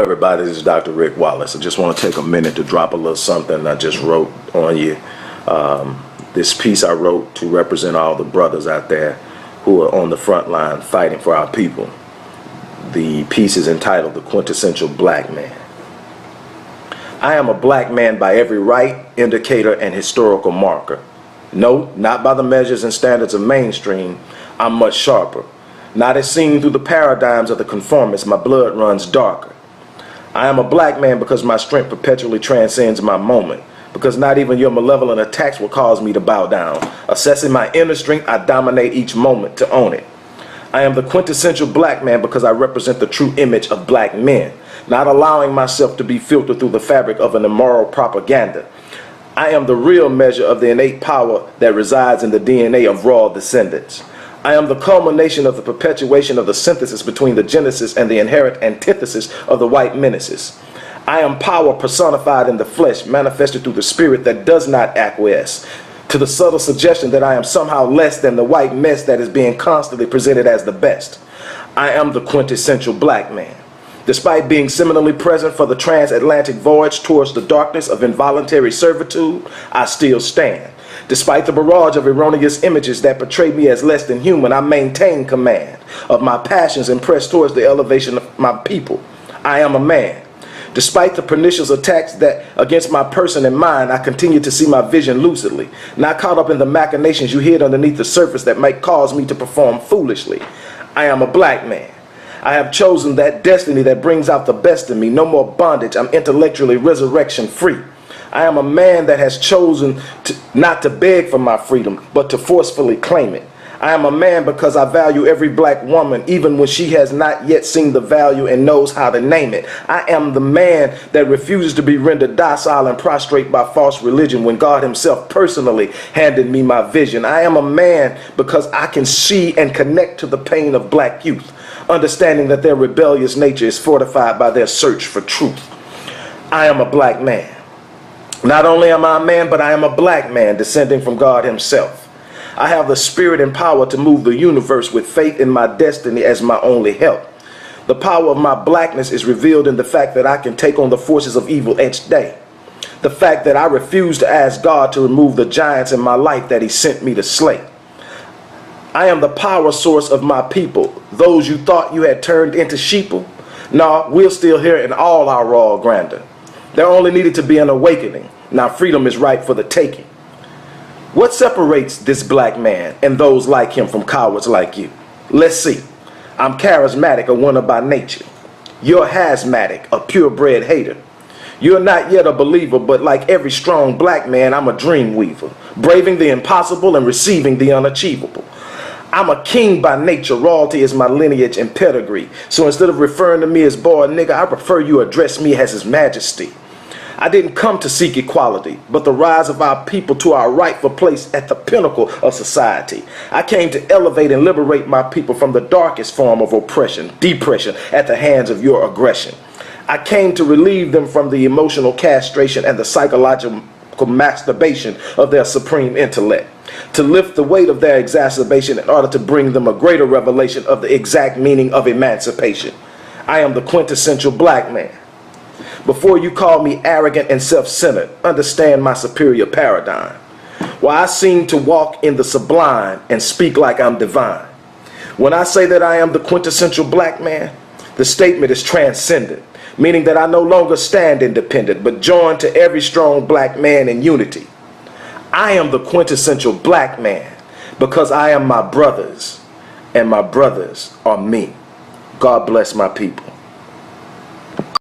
Everybody, this is Dr. Rick Wallace. I just want to take a minute to drop a little something I just wrote on you. This piece I wrote to represent all the brothers out there who are on the front line fighting for our people. The piece is entitled The Quintessential Black Man. I am a black man by every right, indicator, and historical marker. No, not by the measures and standards of mainstream. I'm much sharper. Not as seen through the paradigms of the conformists, my blood runs darker. I am a black man because my strength perpetually transcends my moment, because not even your malevolent attacks will cause me to bow down. Assessing my inner strength, I dominate each moment to own it. I am the quintessential black man because I represent the true image of black men, not allowing myself to be filtered through the fabric of an immoral propaganda. I am the real measure of the innate power that resides in the DNA of raw descendants. I am the culmination of the perpetuation of the synthesis between the genesis and the inherent antithesis of the white menaces. I am power personified in the flesh, manifested through the spirit that does not acquiesce to the subtle suggestion that I am somehow less than the white mess that is being constantly presented as the best. I am the quintessential black man. Despite being seminally present for the transatlantic voyage towards the darkness of involuntary servitude, I still stand. Despite the barrage of erroneous images that portray me as less than human, I maintain command of my passions and press towards the elevation of my people. I am a man. Despite the pernicious attacks that against my person and mind, I continue to see my vision lucidly, not caught up in the machinations you hid underneath the surface that might cause me to perform foolishly. I am a black man. I have chosen that destiny that brings out the best in me. No more bondage. I'm intellectually resurrection free. I am a man that has chosen not to beg for my freedom, but to forcefully claim it. I am a man because I value every black woman, even when she has not yet seen the value and knows how to name it. I am the man that refuses to be rendered docile and prostrate by false religion when God himself personally handed me my vision. I am a man because I can see and connect to the pain of black youth, understanding that their rebellious nature is fortified by their search for truth. I am a black man. Not only am I a man, but I am a black man descending from God himself. I have the spirit and power to move the universe with faith in my destiny as my only help. The power of my blackness is revealed in the fact that I can take on the forces of evil each day. The fact that I refuse to ask God to remove the giants in my life that he sent me to slay. I am the power source of my people. Those you thought you had turned into sheeple, no, we're still here in all our raw grandeur. There only needed to be an awakening. Now freedom is ripe for the taking. What separates this black man and those like him from cowards like you? Let's see. I'm charismatic, a winner by nature. You're hazmatic, a purebred hater. You're not yet a believer, but like every strong black man, I'm a dream weaver, braving the impossible and receiving the unachievable. I'm a king by nature. Royalty is my lineage and pedigree. So instead of referring to me as boy nigga, I prefer you address me as his majesty. I didn't come to seek equality, but the rise of our people to our rightful place at the pinnacle of society. I came to elevate and liberate my people from the darkest form of oppression, depression at the hands of your aggression. I came to relieve them from the emotional castration and the psychological masturbation of their supreme intellect, to lift the weight of their exacerbation in order to bring them a greater revelation of the exact meaning of emancipation. I am the quintessential black man. Before you call me arrogant and self-centered, understand my superior paradigm. While I seem to walk in the sublime and speak like I'm divine. When I say that I am the quintessential black man, the statement is transcendent, meaning that I no longer stand independent, but join to every strong black man in unity. I am the quintessential black man because I am my brothers, and my brothers are me. God bless my people.